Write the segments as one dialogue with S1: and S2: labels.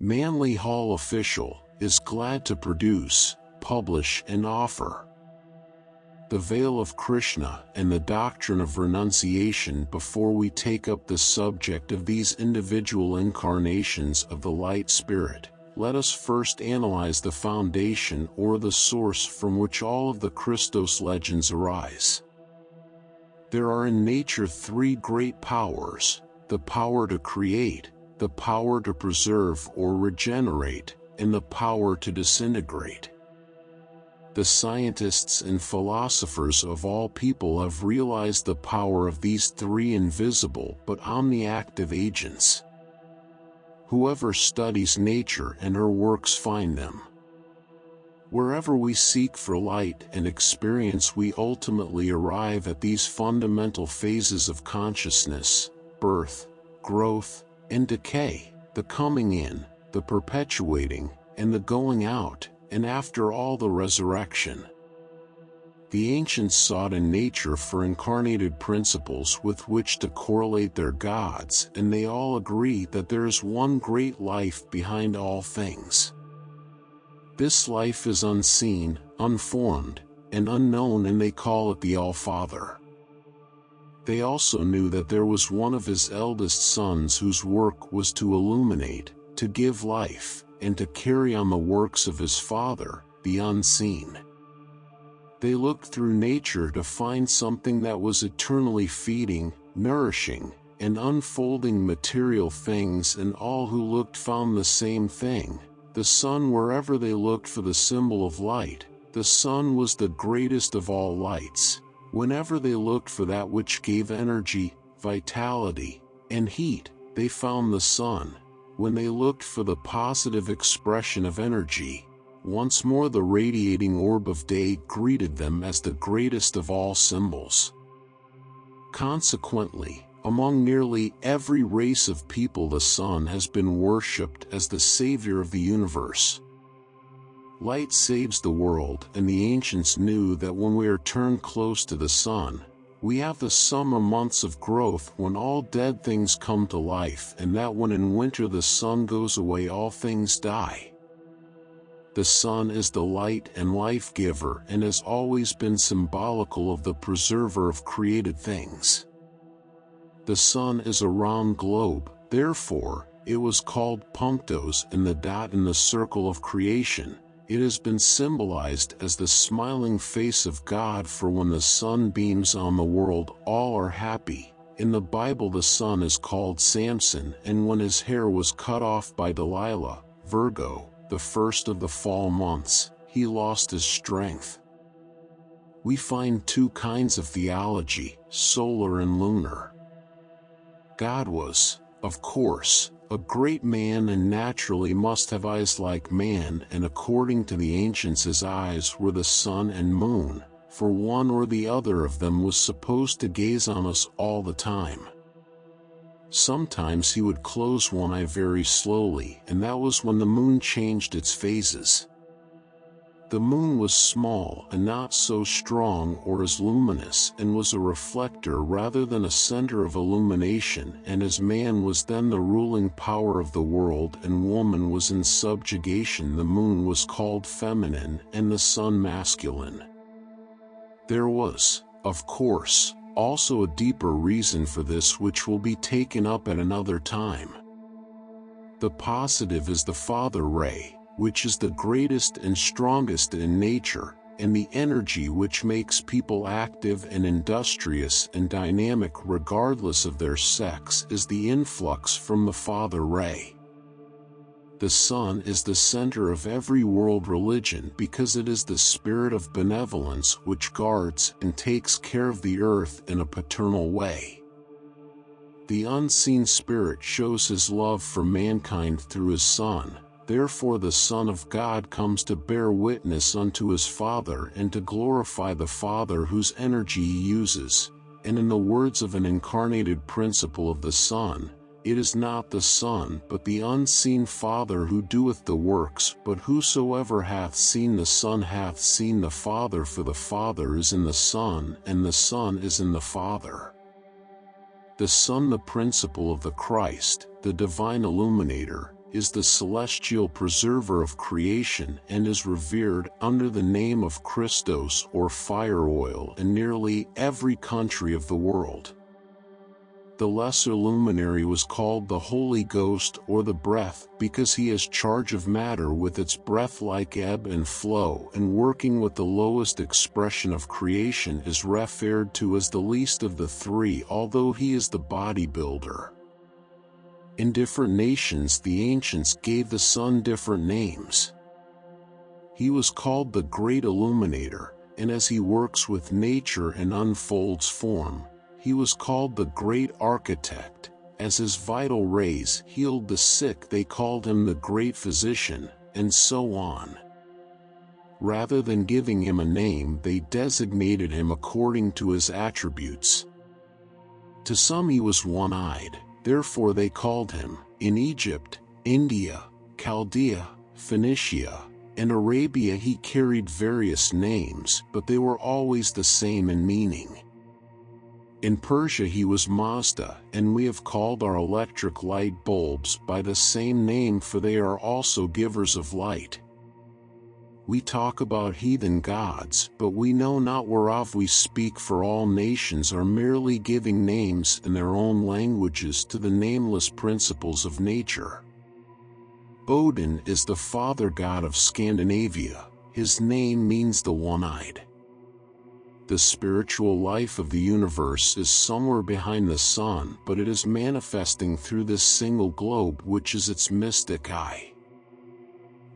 S1: manly hall official, is glad to produce, publish and offer the Veil of Krishna and the Doctrine of Renunciation. Before we take up the subject of these individual incarnations of the light spirit, let us first analyze the foundation or the source from which all of the Christos legends arise. There are in nature three great powers: the power to create, the power to preserve or regenerate, and the power to disintegrate. The scientists and philosophers of all people have realized the power of these three invisible but omniactive agents. Whoever studies nature and her works find them. Wherever we seek for light and experience, we ultimately arrive at these fundamental phases of consciousness: birth, growth, and decay, the coming in, the perpetuating, and the going out, and after all, the resurrection. The ancients sought in nature for incarnated principles with which to correlate their gods, and they all agree that there is one great life behind all things. This life is unseen, unformed, and unknown, and they call it the All-Father. They also knew that there was one of his eldest sons whose work was to illuminate, to give life, and to carry on the works of his father, the unseen. They looked through nature to find something that was eternally feeding, nourishing, and unfolding material things, and all who looked found the same thing: the sun. Wherever they looked for the symbol of light, the sun was the greatest of all lights. Whenever they looked for that which gave energy, vitality, and heat, they found the sun. When they looked for the positive expression of energy, once more the radiating orb of day greeted them as the greatest of all symbols. Consequently, among nearly every race of people, the sun has been worshipped as the savior of the universe. Light saves the world, and the ancients knew that when we are turned close to the sun, we have the summer months of growth when all dead things come to life, and that when in winter the sun goes away, all things die. The sun is the light and life giver, and has always been symbolical of the preserver of created things. The sun is a round globe, therefore, it was called punctos, and the dot in the circle of creation. It has been symbolized as the smiling face of God, for when the sun beams on the world, all are happy. In the Bible, the sun is called Samson, and when his hair was cut off by Delilah, Virgo, the first of the fall months, he lost his strength. We find two kinds of theology, solar and lunar. God was, of course, a great man, and naturally must have eyes like man, and according to the ancients his eyes were the sun and moon, for one or the other of them was supposed to gaze on us all the time. Sometimes he would close one eye very slowly, and that was when the moon changed its phases. The moon was small and not so strong or as luminous, and was a reflector rather than a center of illumination, and as man was then the ruling power of the world and woman was in subjugation, the moon was called feminine and the sun masculine. There was, of course, also a deeper reason for this, which will be taken up at another time. The positive is the father ray, which is the greatest and strongest in nature, and the energy which makes people active and industrious and dynamic regardless of their sex is the influx from the father ray. The sun is the center of every world religion because it is the spirit of benevolence which guards and takes care of the earth in a paternal way. The unseen spirit shows his love for mankind through his Son. Therefore the Son of God comes to bear witness unto his Father and to glorify the Father whose energy he uses, and in the words of an incarnated principle of the Son, it is not the Son but the unseen Father who doeth the works, but whosoever hath seen the Son hath seen the Father, for the Father is in the Son, and the Son is in the Father. The Son, the principle of the Christ, the divine illuminator, is the celestial preserver of creation and is revered under the name of Christos or fire oil in nearly every country of the world. The lesser luminary was called the Holy Ghost or the breath because he has charge of matter with its breath-like ebb and flow, and working with the lowest expression of creation is referred to as the least of the three, although he is the body builder. In different nations the ancients gave the sun different names. He was called the Great Illuminator, and as he works with nature and unfolds form, he was called the Great Architect. As his vital rays healed the sick they called him the Great Physician, and so on. Rather than giving him a name, they designated him according to his attributes. To some he was one-eyed, therefore they called him, in Egypt, India, Chaldea, Phoenicia, and Arabia he carried various names, but they were always the same in meaning. In Persia he was Mazda, and we have called our electric light bulbs by the same name, for they are also givers of light. We talk about heathen gods, but we know not whereof we speak, for all nations are merely giving names in their own languages to the nameless principles of nature. Odin is the father god of Scandinavia. His name means the one-eyed. The spiritual life of the universe is somewhere behind the sun, but it is manifesting through this single globe, which is its mystic eye.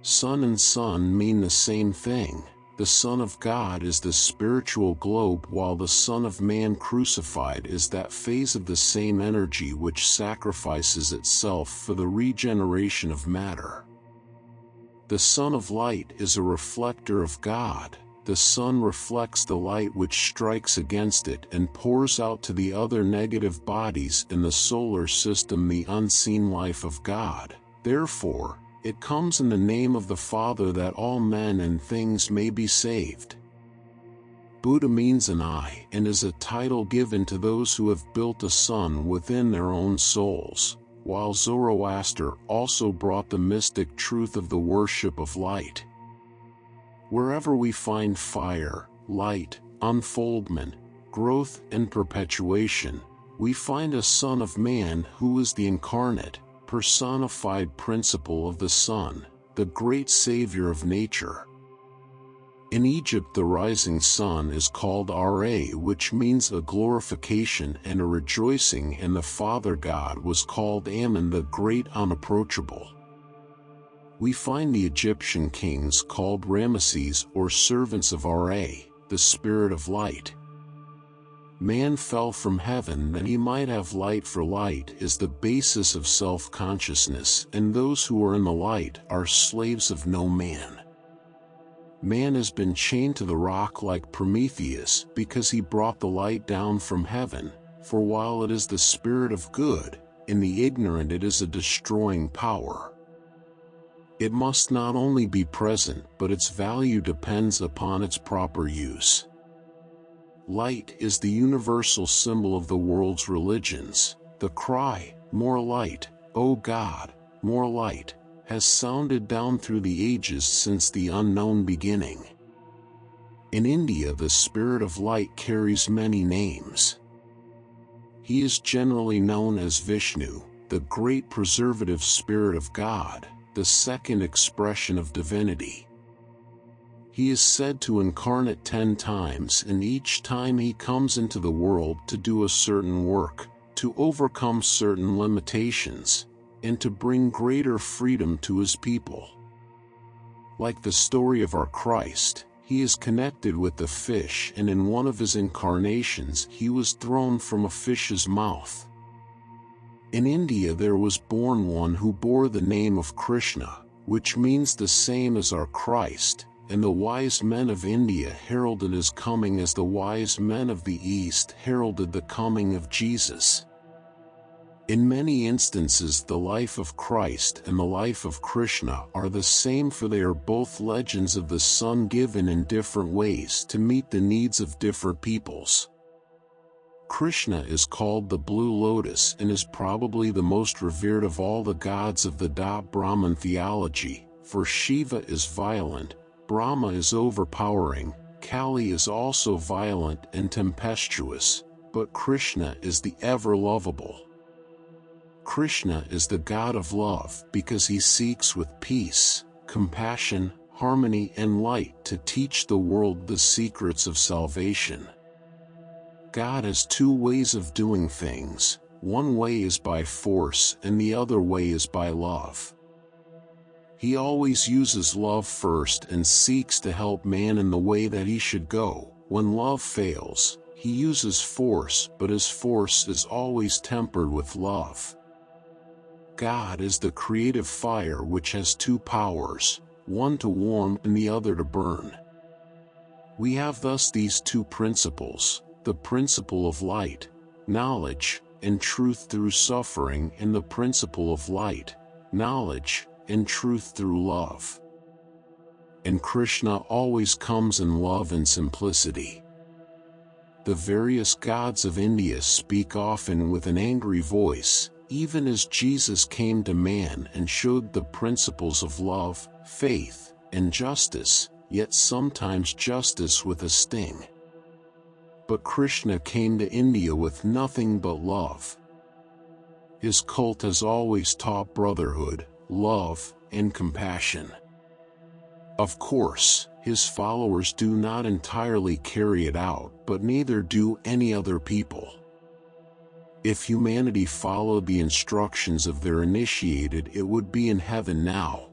S1: Sun and sun mean the same thing. The Son of God is the spiritual globe, while the Son of Man crucified is that phase of the same energy which sacrifices itself for the regeneration of matter. The Son of Light is a reflector of God. The sun reflects the light which strikes against it and pours out to the other negative bodies in the solar system the unseen life of God. Therefore, it comes in the name of the Father that all men and things may be saved. Buddha means an eye and is a title given to those who have built a sun within their own souls, while Zoroaster also brought the mystic truth of the worship of light. Wherever we find fire, light, unfoldment, growth, and perpetuation, we find a Son of Man who is the incarnate, personified principle of the sun, the great savior of nature. In Egypt the rising sun is called Ra, which means a glorification and a rejoicing, and the father god was called Ammon, the great unapproachable. We find the Egyptian kings called Ramesses, or servants of Ra, the spirit of light. Man fell from heaven that he might have light, for light is the basis of self-consciousness, and those who are in the light are slaves of no man. Man has been chained to the rock like Prometheus because he brought the light down from heaven, for while it is the spirit of good, in the ignorant it is a destroying power. It must not only be present, but its value depends upon its proper use. Light is the universal symbol of the world's religions. The cry, "More light, O God, more light," has sounded down through the ages since the unknown beginning. In India the spirit of light carries many names. He is generally known as Vishnu, the great preservative spirit of God, the second expression of divinity. He is said to incarnate 10 times, and each time he comes into the world to do a certain work, to overcome certain limitations, and to bring greater freedom to his people. Like the story of our Christ, he is connected with the fish, and in one of his incarnations he was thrown from a fish's mouth. In India there was born one who bore the name of Krishna, which means the same as our Christ, and the wise men of India heralded his coming as the wise men of the East heralded the coming of Jesus. In many instances the life of Christ and the life of Krishna are the same, for they are both legends of the sun given in different ways to meet the needs of different peoples. Krishna is called the Blue Lotus and is probably the most revered of all the gods of the Brahman theology, for Shiva is violent, Brahma is overpowering, Kali is also violent and tempestuous, but Krishna is the ever-lovable. Krishna is the God of love because he seeks with peace, compassion, harmony and light to teach the world the secrets of salvation. God has two ways of doing things, one way is by force and the other way is by love. He always uses love first and seeks to help man in the way that he should go. When love fails, he uses force, but his force is always tempered with love. God is the creative fire which has two powers, one to warm and the other to burn. We have thus these two principles, the principle of light, knowledge, and truth through suffering, and the principle of light, knowledge, and truth through love. And Krishna always comes in love and simplicity. The various gods of India speak often with an angry voice, even as Jesus came to man and showed the principles of love, faith, and justice, yet sometimes justice with a sting. But Krishna came to India with nothing but love. His cult has always taught brotherhood, love, and compassion. Of course, his followers do not entirely carry it out, but neither do any other people. If humanity followed the instructions of their initiated, it would be in heaven now.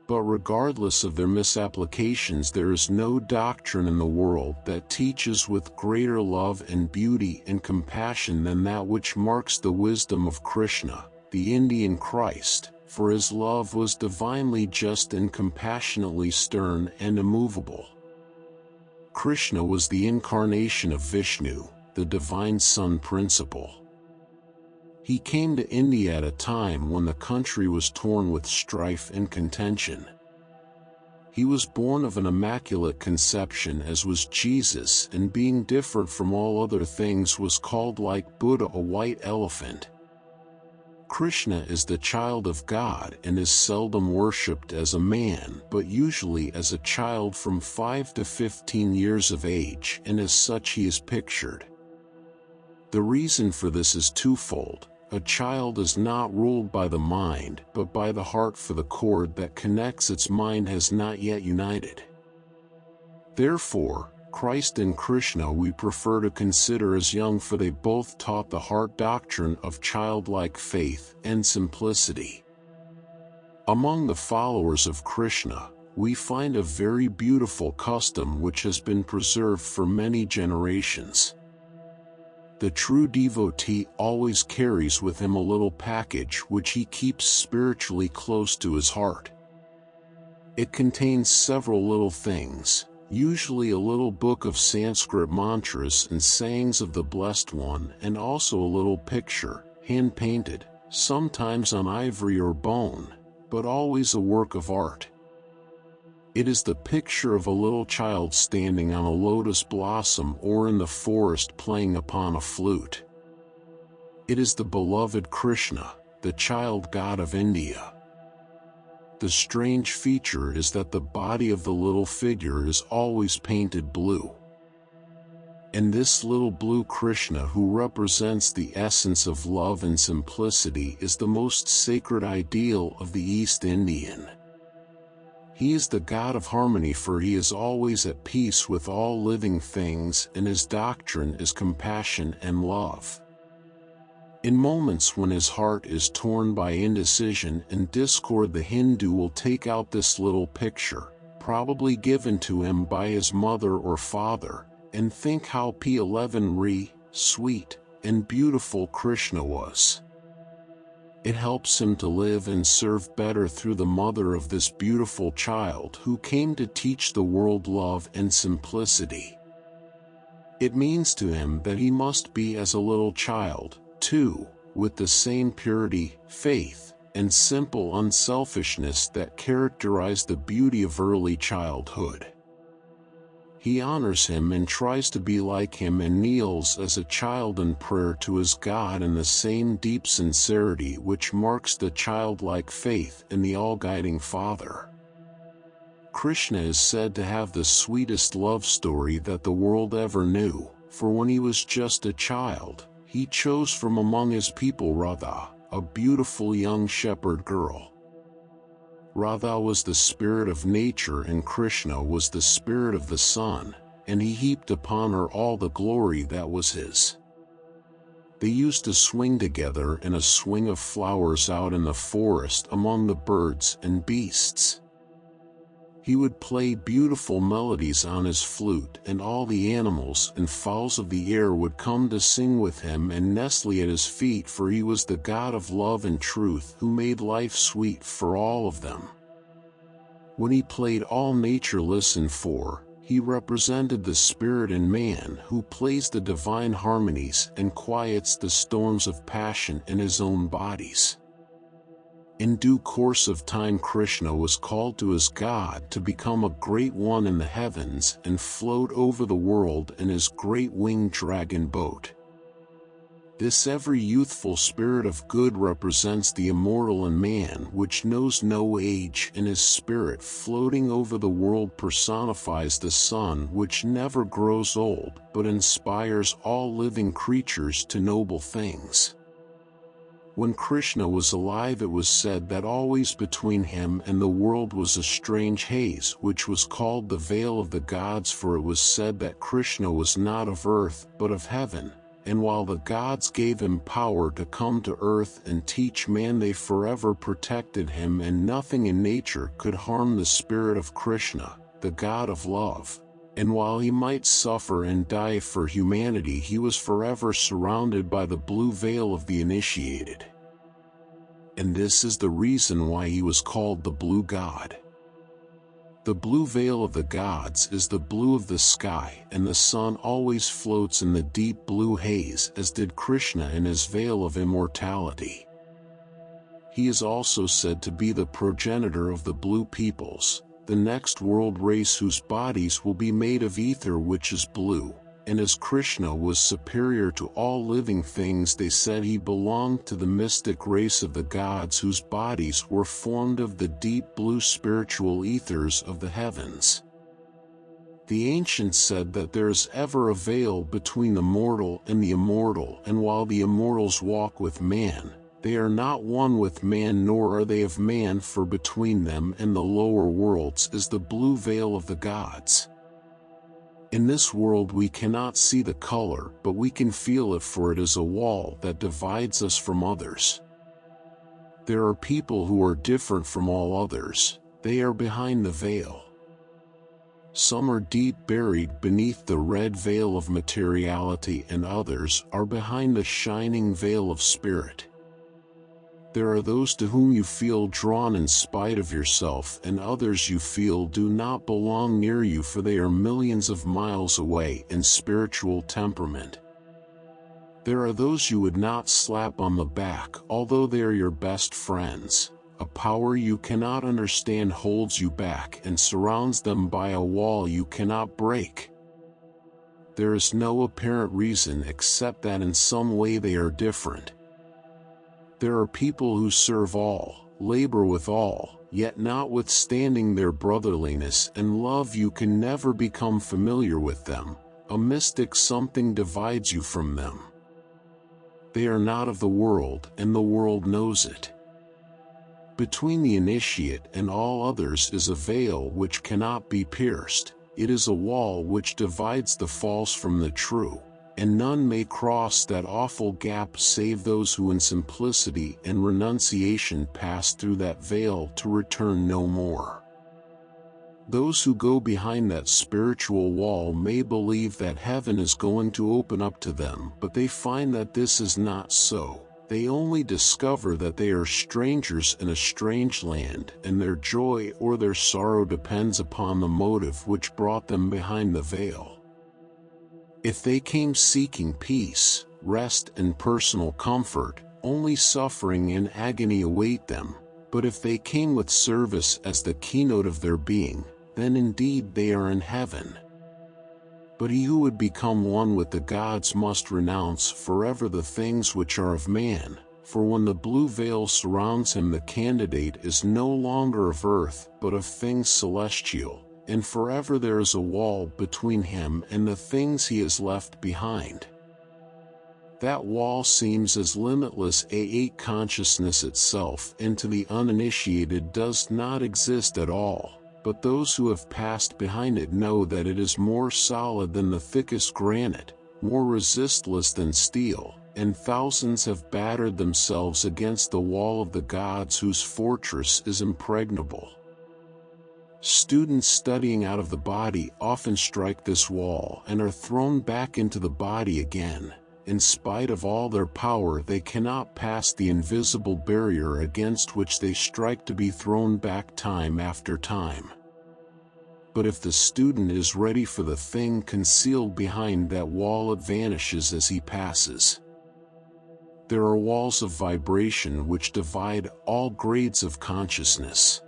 S1: But regardless of their misapplications, there is no doctrine in the world that teaches with greater love and beauty and compassion than that which marks the wisdom of Krishna, the Indian Christ, for his love was divinely just and compassionately stern and immovable. Krishna was the incarnation of Vishnu, the divine sun principle. He came to India at a time when the country was torn with strife and contention. He was born of an immaculate conception as was Jesus, and being different from all other things was called like Buddha a white elephant. Krishna is the child of God and is seldom worshipped as a man but usually as a child from 5 to 15 years of age, and as such he is pictured. The reason for this is twofold. A child is not ruled by the mind but by the heart, for the cord that connects its mind has not yet united. Therefore, Christ and Krishna we prefer to consider as young, for they both taught the heart doctrine of childlike faith and simplicity. Among the followers of Krishna, we find a very beautiful custom which has been preserved for many generations. The true devotee always carries with him a little package which he keeps spiritually close to his heart. It contains several little things, usually a little book of Sanskrit mantras and sayings of the Blessed One, and also a little picture, hand-painted, sometimes on ivory or bone, but always a work of art. It is the picture of a little child standing on a lotus blossom or in the forest playing upon a flute. It is the beloved Krishna, the child god of India. The strange feature is that the body of the little figure is always painted blue. And this little blue Krishna, who represents the essence of love and simplicity, is the most sacred ideal of the East Indian. He is the God of harmony, for he is always at peace with all living things, and his doctrine is compassion and love. In moments when his heart is torn by indecision and discord, the Hindu will take out this little picture, probably given to him by his mother or father, and think how sweet and beautiful Krishna was. It helps him to live and serve better through the mother of this beautiful child who came to teach the world love and simplicity. It means to him that he must be as a little child, too, with the same purity, faith, and simple unselfishness that characterized the beauty of early childhood. He honors him and tries to be like him and kneels as a child in prayer to his God in the same deep sincerity which marks the childlike faith in the all-guiding Father. Krishna is said to have the sweetest love story that the world ever knew, for when he was just a child, he chose from among his people Radha, a beautiful young shepherd girl. Radha was the spirit of nature and Krishna was the spirit of the sun, and he heaped upon her all the glory that was his. They used to swing together in a swing of flowers out in the forest among the birds and beasts. He would play beautiful melodies on his flute, and all the animals and fowls of the air would come to sing with him and nestle at his feet, for he was the God of love and truth who made life sweet for all of them. When he played, all nature listened, for he represented the spirit in man who plays the divine harmonies and quiets the storms of passion in his own bodies. In due course of time, Krishna was called to his God to become a great one in the heavens and float over the world in his great winged dragon boat. This every youthful spirit of good represents the immortal in man, which knows no age, and his spirit floating over the world personifies the sun, which never grows old but inspires all living creatures to noble things. When Krishna was alive, it was said that always between him and the world was a strange haze, which was called the Veil of the Gods, for it was said that Krishna was not of earth but of heaven, and while the gods gave him power to come to earth and teach man, they forever protected him, and nothing in nature could harm the spirit of Krishna, the God of love. And while he might suffer and die for humanity, he was forever surrounded by the blue veil of the initiated. And this is the reason why he was called the Blue God. The blue veil of the gods is the blue of the sky, and the sun always floats in the deep blue haze, as did Krishna in his veil of immortality. He is also said to be the progenitor of the blue peoples, the next world race whose bodies will be made of ether which is blue, and as Krishna was superior to all living things, they said he belonged to the mystic race of the gods whose bodies were formed of the deep blue spiritual ethers of the heavens. The ancients said that there is ever a veil between the mortal and the immortal, and while the immortals walk with man, they are not one with man, nor are they of man, for between them and the lower worlds is the blue veil of the gods. In this world we cannot see the color, but we can feel it, for it is a wall that divides us from others. There are people who are different from all others. They are behind the veil. Some are deep buried beneath the red veil of materiality, and others are behind the shining veil of spirit. There are those to whom you feel drawn in spite of yourself, and others you feel do not belong near you, for they are millions of miles away in spiritual temperament. There are those you would not slap on the back, although they are your best friends. A power you cannot understand holds you back and surrounds them by a wall you cannot break. There is no apparent reason except that in some way they are different. There are people who serve all, labor with all, yet notwithstanding their brotherliness and love you can never become familiar with them. A mystic something divides you from them. They are not of the world, and the world knows it. Between the initiate and all others is a veil which cannot be pierced. It is a wall which divides the false from the true, and none may cross that awful gap save those who in simplicity and renunciation pass through that veil to return no more. Those who go behind that spiritual wall may believe that heaven is going to open up to them, but they find that this is not so. They only discover that they are strangers in a strange land, and their joy or their sorrow depends upon the motive which brought them behind the veil. If they came seeking peace, rest and personal comfort, only suffering and agony await them, but if they came with service as the keynote of their being, then indeed they are in heaven. But he who would become one with the gods must renounce forever the things which are of man, for when the blue veil surrounds him the candidate is no longer of earth but of things celestial, and forever there is a wall between him and the things he has left behind. That wall seems as limitless as consciousness itself, and to the uninitiated does not exist at all. But those who have passed behind it know that it is more solid than the thickest granite, more resistless than steel, and thousands have battered themselves against the wall of the gods whose fortress is impregnable. Students studying out of the body often strike this wall and are thrown back into the body again. In spite of all their power, they cannot pass the invisible barrier against which they strike to be thrown back time after time. But if the student is ready for the thing concealed behind that wall, it vanishes as he passes. There are walls of vibration which divide all grades of consciousness.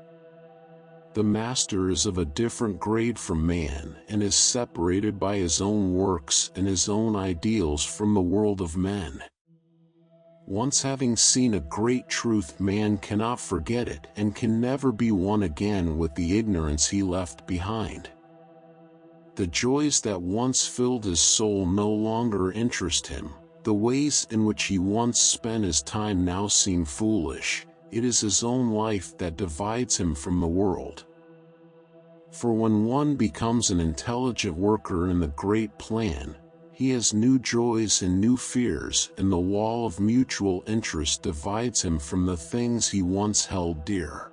S1: The master is of a different grade from man and is separated by his own works and his own ideals from the world of men. Once having seen a great truth, man cannot forget it and can never be one again with the ignorance he left behind. The joys that once filled his soul no longer interest him. The ways in which he once spent his time now seem foolish. It is his own life that divides him from the world. For when one becomes an intelligent worker in the great plan, he has new joys and new fears, and the wall of mutual interest divides him from the things he once held dear.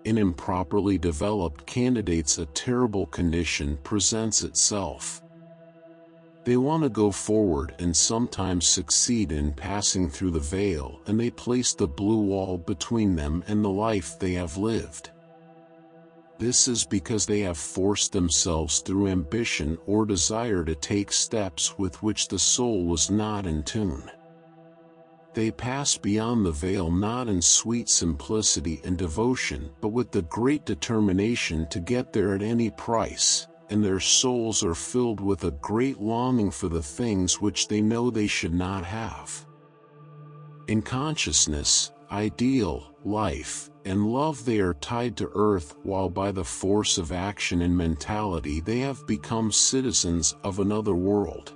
S1: In improperly developed candidates, a terrible condition presents itself. They want to go forward and sometimes succeed in passing through the veil, and they place the blue wall between them and the life they have lived. This is because they have forced themselves through ambition or desire to take steps with which the soul was not in tune. They pass beyond the veil not in sweet simplicity and devotion, but with the great determination to get there at any price, and their souls are filled with a great longing for the things which they know they should not have. In consciousness, ideal, life, and love they are tied to earth, while by the force of action and mentality they have become citizens of another world.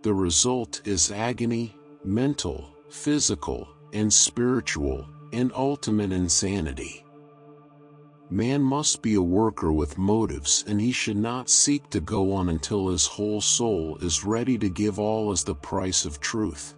S1: The result is agony, mental, physical, and spiritual, and ultimate insanity. Man must be a worker with motives, and he should not seek to go on until his whole soul is ready to give all as the price of truth.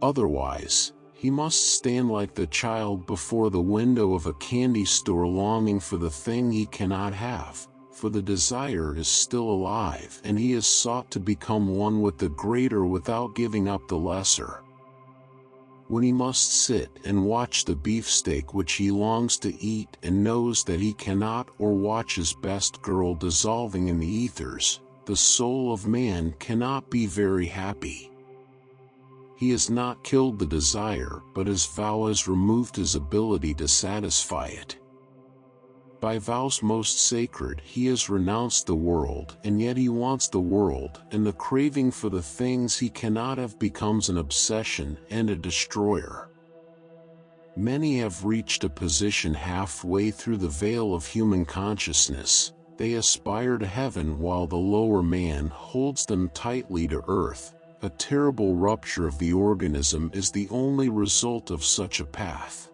S1: Otherwise, he must stand like the child before the window of a candy store longing for the thing he cannot have, for the desire is still alive and he has sought to become one with the greater without giving up the lesser. When he must sit and watch the beefsteak which he longs to eat and knows that he cannot, or watch his best girl dissolving in the ethers, the soul of man cannot be very happy. He has not killed the desire, but his vow has removed his ability to satisfy it. By vows most sacred he has renounced the world, and yet he wants the world, and the craving for the things he cannot have becomes an obsession and a destroyer. Many have reached a position halfway through the veil of human consciousness. They aspire to heaven while the lower man holds them tightly to earth. A terrible rupture of the organism is the only result of such a path.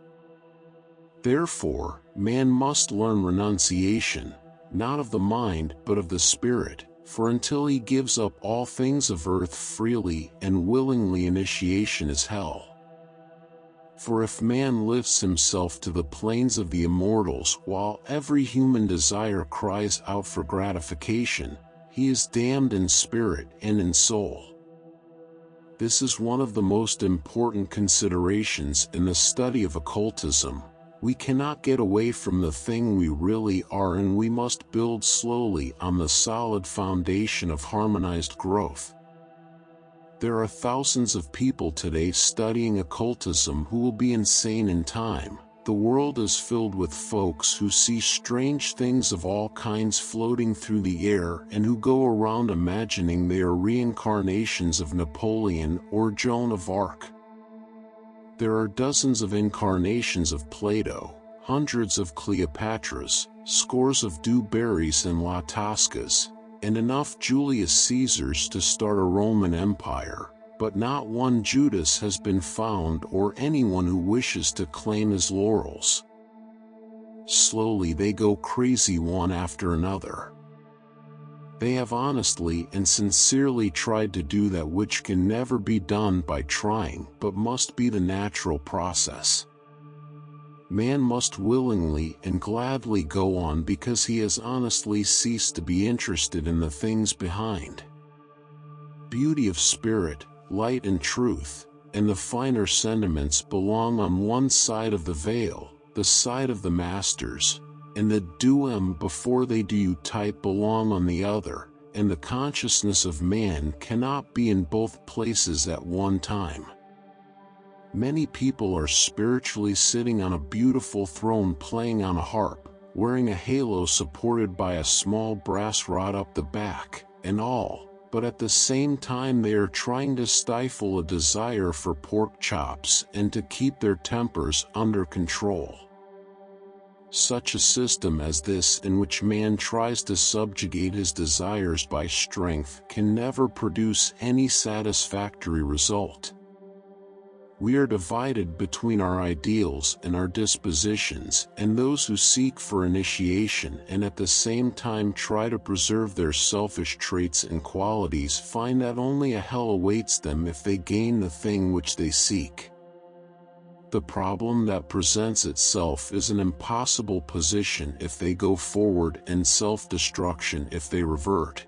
S1: Therefore, man must learn renunciation, not of the mind but of the spirit, for until he gives up all things of earth freely and willingly, initiation is hell. For if man lifts himself to the planes of the immortals while every human desire cries out for gratification, he is damned in spirit and in soul. This is one of the most important considerations in the study of occultism. We cannot get away from the thing we really are, and we must build slowly on the solid foundation of harmonized growth. There are thousands of people today studying occultism who will be insane in time. The world is filled with folks who see strange things of all kinds floating through the air and who go around imagining they are reincarnations of Napoleon or Joan of Arc. There are dozens of incarnations of Plato, hundreds of Cleopatras, scores of Du Barrys and La Toscas, and enough Julius Caesars to start a Roman Empire, but not one Judas has been found or anyone who wishes to claim his laurels. Slowly they go crazy one after another. They have honestly and sincerely tried to do that which can never be done by trying but must be the natural process. Man must willingly and gladly go on because he has honestly ceased to be interested in the things behind. Beauty of spirit, light and truth, and the finer sentiments belong on one side of the veil, the side of the masters, and the do-em before they do type belong on the other, and the consciousness of man cannot be in both places at one time. Many people are spiritually sitting on a beautiful throne playing on a harp, wearing a halo supported by a small brass rod up the back, and all, but at the same time they are trying to stifle a desire for pork chops and to keep their tempers under control. Such a system as this, in which man tries to subjugate his desires by strength, can never produce any satisfactory result. We are divided between our ideals and our dispositions, and those who seek for initiation and at the same time try to preserve their selfish traits and qualities find that only a hell awaits them if they gain the thing which they seek. The problem that presents itself is an impossible position if they go forward and self-destruction if they revert.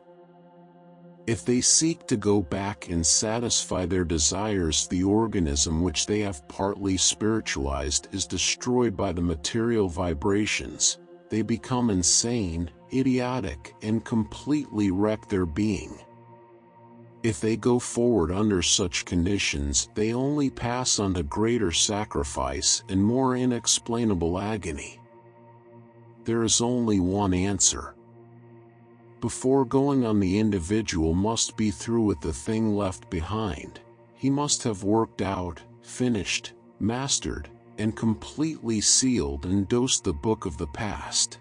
S1: If they seek to go back and satisfy their desires, the organism which they have partly spiritualized is destroyed by the material vibrations. They become insane, idiotic, and completely wreck their being. If they go forward under such conditions, they only pass on to greater sacrifice and more inexplainable agony. There is only one answer. Before going on, the individual must be through with the thing left behind. He must have worked out, finished, mastered, and completely sealed and dosed the book of the past.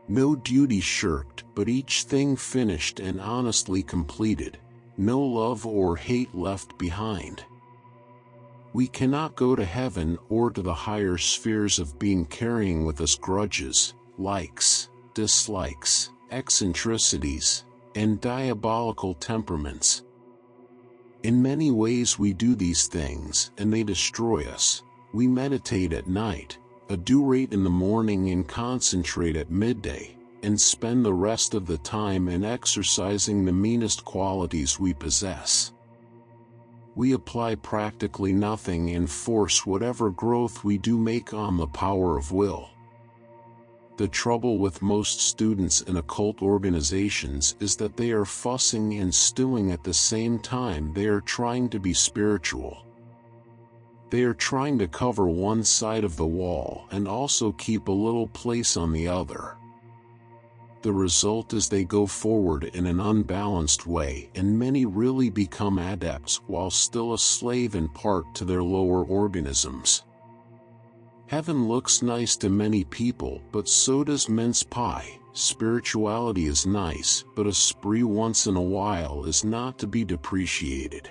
S1: No duty shirked, but each thing finished and honestly completed. No love or hate left behind. We cannot go to heaven or to the higher spheres of being carrying with us grudges, likes, dislikes, eccentricities, and diabolical temperaments. In many ways we do these things and they destroy us. We meditate at night, adorate in the morning and concentrate at midday, and spend the rest of the time in exercising the meanest qualities we possess. We apply practically nothing and force whatever growth we do make on the power of will. The trouble with most students in occult organizations is that they are fussing and stewing at the same time they are trying to be spiritual. They are trying to cover one side of the wall and also keep a little place on the other. The result is they go forward in an unbalanced way, and many really become adepts while still a slave in part to their lower organisms. Heaven looks nice to many people, but so does mince pie. Spirituality is nice, but a spree once in a while is not to be depreciated.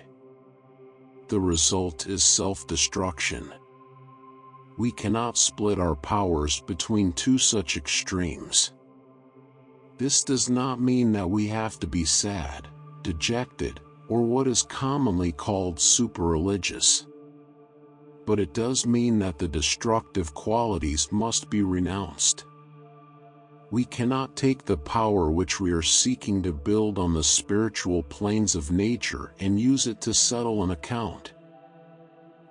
S1: The result is self-destruction. We cannot split our powers between two such extremes. This does not mean that we have to be sad, dejected, or what is commonly called super-religious. But it does mean that the destructive qualities must be renounced. We cannot take the power which we are seeking to build on the spiritual planes of nature and use it to settle an account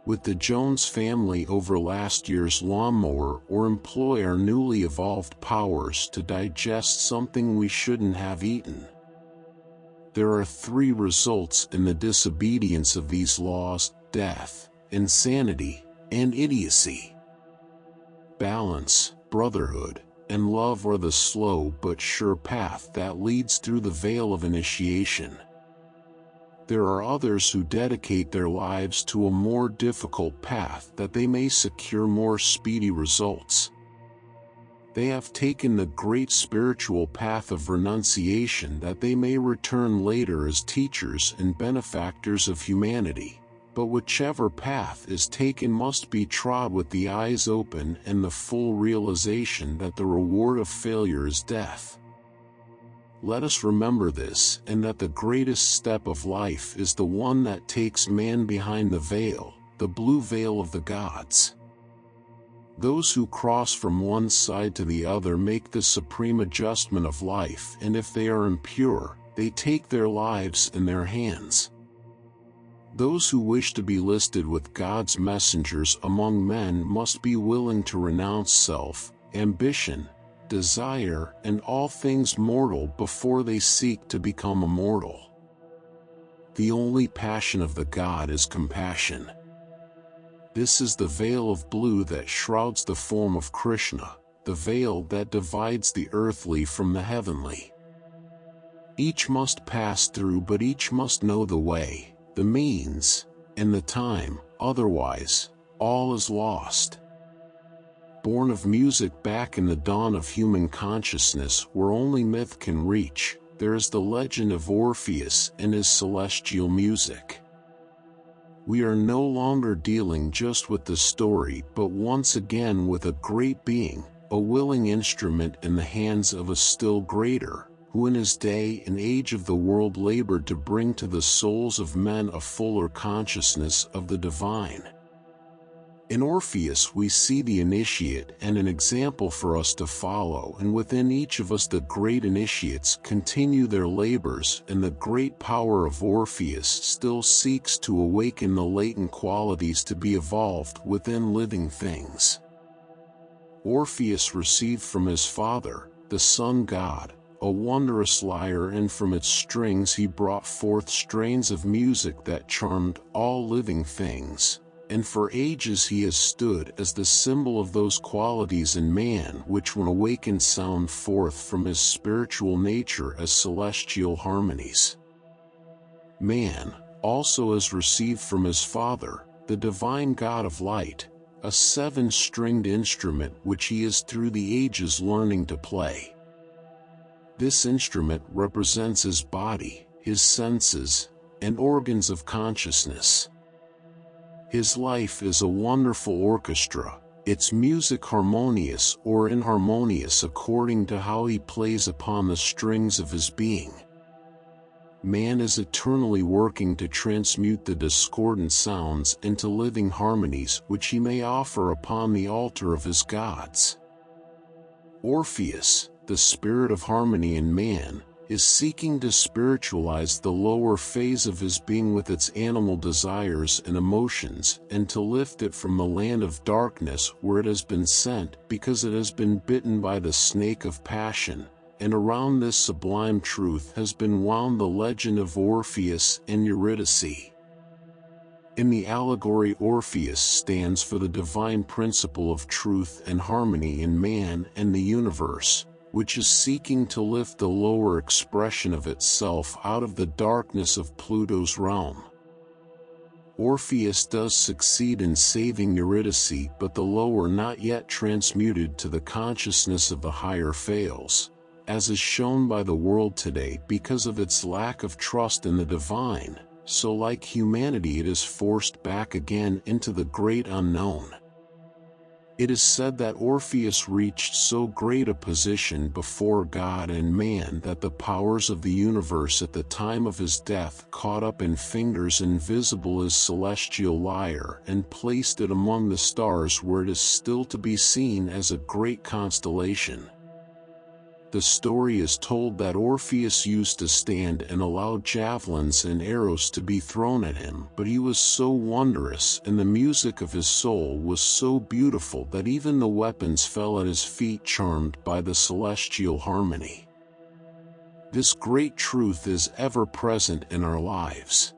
S1: with the Jones family over last year's lawnmower, or employ our newly evolved powers to digest something we shouldn't have eaten. There are three results in the disobedience of these laws: death, insanity, and idiocy. balance, brotherhood, and love are the slow but sure path that leads through the veil of initiation. There are others who dedicate their lives to a more difficult path that they may secure more speedy results. They have taken the great spiritual path of renunciation that they may return later as teachers and benefactors of humanity. But whichever path is taken must be trod with the eyes open and the full realization that the reward of failure is death. Let us remember this, and that the greatest step of life is the one that takes man behind the veil, the blue veil of the gods. Those who cross from one side to the other make the supreme adjustment of life, and if they are impure, they take their lives in their hands. Those who wish to be listed with God's messengers among men must be willing to renounce self, ambition, desire, and all things mortal before they seek to become immortal. The only passion of the God is compassion. This is the veil of blue that shrouds the form of Krishna, the veil that divides the earthly from the heavenly. Each must pass through, but each must know the way, the means, and the time, otherwise, all is lost. Born of music back in the dawn of human consciousness where only myth can reach, there is the legend of Orpheus and his celestial music. We are no longer dealing just with the story but once again with a great being, a willing instrument in the hands of a still greater, who in his day and age of the world labored to bring to the souls of men a fuller consciousness of the divine. In Orpheus we see the initiate and an example for us to follow, and within each of us the great initiates continue their labors, and the great power of Orpheus still seeks to awaken the latent qualities to be evolved within living things. Orpheus received from his father, the sun god, a wondrous lyre, and from its strings he brought forth strains of music that charmed all living things, and for ages he has stood as the symbol of those qualities in man which when awakened sound forth from his spiritual nature as celestial harmonies. Man also has received from his Father, the divine God of light, a seven-stringed instrument which he is through the ages learning to play. This instrument represents his body, his senses, and organs of consciousness. His life is a wonderful orchestra, its music harmonious or inharmonious according to how he plays upon the strings of his being. Man is eternally working to transmute the discordant sounds into living harmonies which he may offer upon the altar of his gods. Orpheus, the spirit of harmony in man, is seeking to spiritualize the lower phase of his being with its animal desires and emotions, and to lift it from the land of darkness where it has been sent because it has been bitten by the snake of passion, and around this sublime truth has been wound the legend of Orpheus and Eurydice. In the allegory, Orpheus stands for the divine principle of truth and harmony in man and the universe, which is seeking to lift the lower expression of itself out of the darkness of Pluto's realm. Orpheus does succeed in saving Eurydice, but the lower not yet transmuted to the consciousness of the higher fails, as is shown by the world today because of its lack of trust in the divine, so like humanity it is forced back again into the great unknown. It is said that Orpheus reached so great a position before God and man that the powers of the universe at the time of his death caught up in fingers invisible as celestial lyre and placed it among the stars where it is still to be seen as a great constellation. The story is told that Orpheus used to stand and allow javelins and arrows to be thrown at him, but he was so wondrous and the music of his soul was so beautiful that even the weapons fell at his feet, charmed by the celestial harmony. This great truth is ever present in our lives.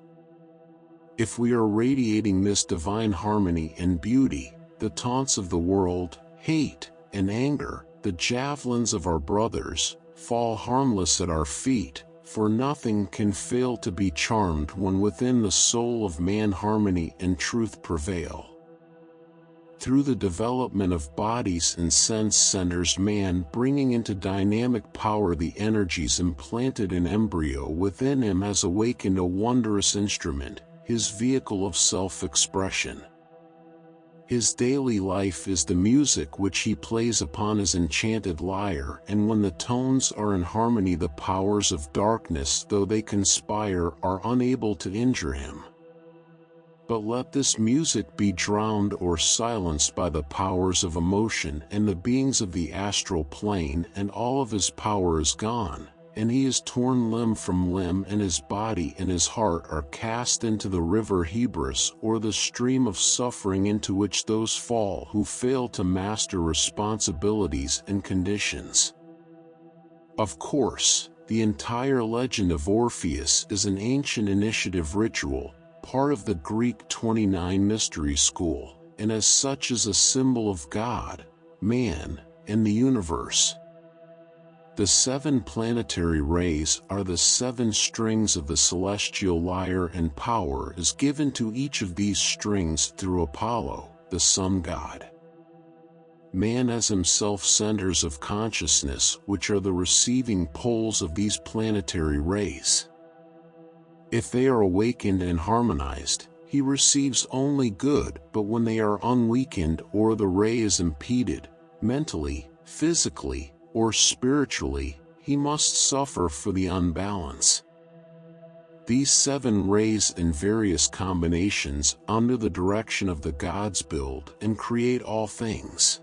S1: If we are radiating this divine harmony and beauty, the taunts of the world, hate, and anger, the javelins of our brothers, fall harmless at our feet, for nothing can fail to be charmed when within the soul of man harmony and truth prevail. Through the development of bodies and sense centers, man bringing into dynamic power the energies implanted in embryo within him has awakened a wondrous instrument, his vehicle of self-expression. His daily life is the music which he plays upon his enchanted lyre, and when the tones are in harmony, the powers of darkness, though they conspire, are unable to injure him. But let this music be drowned or silenced by the powers of emotion and the beings of the astral plane, and all of his power is gone, and he is torn limb from limb, and his body and his heart are cast into the river Hebrus, or the stream of suffering into which those fall who fail to master responsibilities and conditions. Of course, the entire legend of Orpheus is an ancient initiative ritual, part of the Greek 29 mystery school, and as such is a symbol of God, man, and the universe. The 7 planetary rays are the 7 strings of the celestial lyre, and power is given to each of these strings through Apollo, the sun god. Man has himself centers of consciousness, which are the receiving poles of these planetary rays. If they are awakened and harmonized, he receives only good, but when they are unweakened or the ray is impeded, mentally, physically, or spiritually, he must suffer for the unbalance. These 7 rays in various combinations under the direction of the gods build and create all things.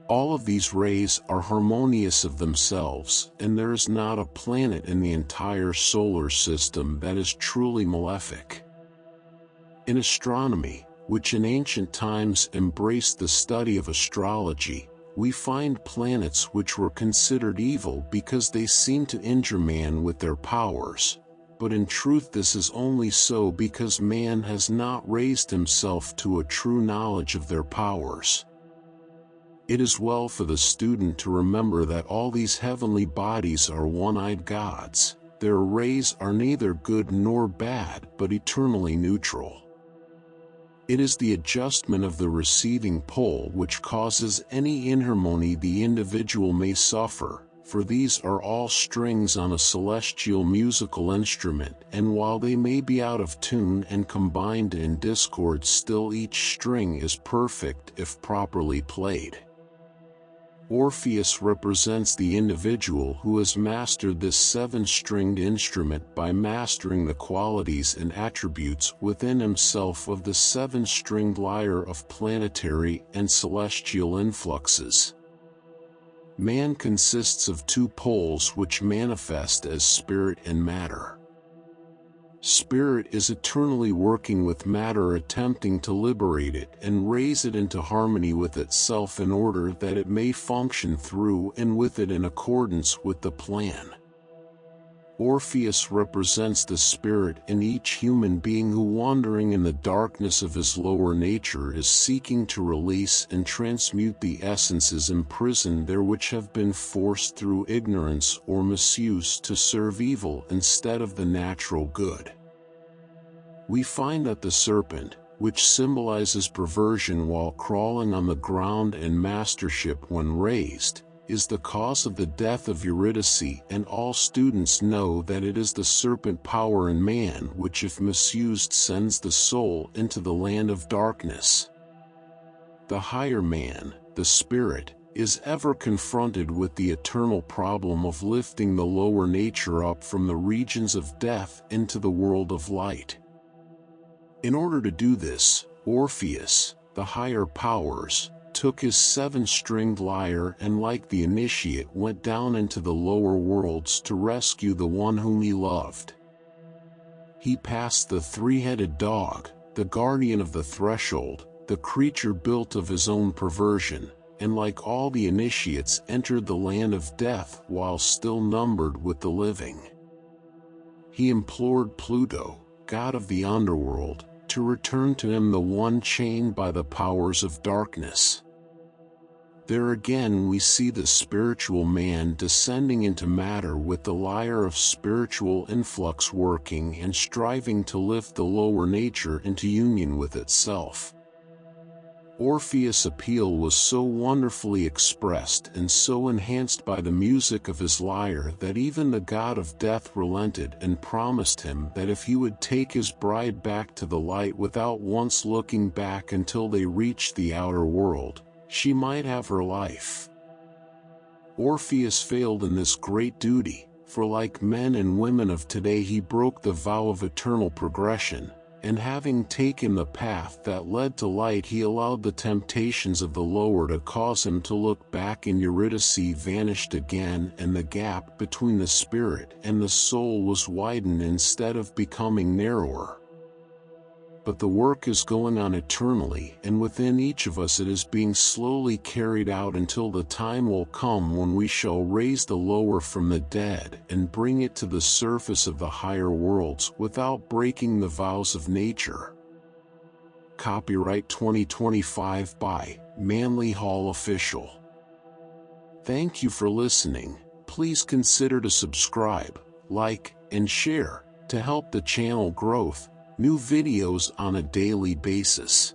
S1: All of these rays are harmonious of themselves, and there is not a planet in the entire solar system that is truly malefic. In astronomy, which in ancient times embraced the study of astrology, we find planets which were considered evil because they seem to injure man with their powers, but in truth this is only so because man has not raised himself to a true knowledge of their powers. It is well for the student to remember that all these heavenly bodies are one-eyed gods. Their rays are neither good nor bad, but eternally neutral. It is the adjustment of the receiving pole which causes any inharmony the individual may suffer, for these are all strings on a celestial musical instrument, and while they may be out of tune and combined in discord, still each string is perfect if properly played. Orpheus represents the individual who has mastered this 7-stringed instrument by mastering the qualities and attributes within himself of the 7-stringed lyre of planetary and celestial influxes. Man consists of 2 poles which manifest as spirit and matter. Spirit is eternally working with matter, attempting to liberate it and raise it into harmony with itself in order that it may function through and with it in accordance with the plan. Orpheus represents the spirit in each human being who, wandering in the darkness of his lower nature, is seeking to release and transmute the essences imprisoned there which have been forced through ignorance or misuse to serve evil instead of the natural good. We find that the serpent, which symbolizes perversion while crawling on the ground and mastership when raised, is the cause of the death of Eurydice, and all students know that it is the serpent power in man which, if misused, sends the soul into the land of darkness. The higher man, the spirit, is ever confronted with the eternal problem of lifting the lower nature up from the regions of death into the world of light. In order to do this, Orpheus, the higher powers, took his 7-stringed lyre and, like the initiate, went down into the lower worlds to rescue the one whom he loved. He passed the 3-headed dog, the guardian of the threshold, the creature built of his own perversion, and like all the initiates entered the land of death while still numbered with the living. He implored Pluto, god of the underworld, to return to him the one chained by the powers of darkness. There again we see the spiritual man descending into matter with the lyre of spiritual influx working and striving to lift the lower nature into union with itself. Orpheus' appeal was so wonderfully expressed and so enhanced by the music of his lyre that even the god of death relented and promised him that if he would take his bride back to the light without once looking back until they reached the outer world, she might have her life. Orpheus failed in this great duty, for like men and women of today he broke the vow of eternal progression, and having taken the path that led to light he allowed the temptations of the lower to cause him to look back, and Eurydice vanished again, and the gap between the spirit and the soul was widened instead of becoming narrower. But the work is going on eternally, and within each of us it is being slowly carried out until the time will come when we shall raise the lower from the dead and bring it to the surface of the higher worlds without breaking the vows of nature. Copyright 2025 by Manly Hall Official. Thank you for listening. Please consider to subscribe, like, and share to help the channel growth. New videos on a daily basis.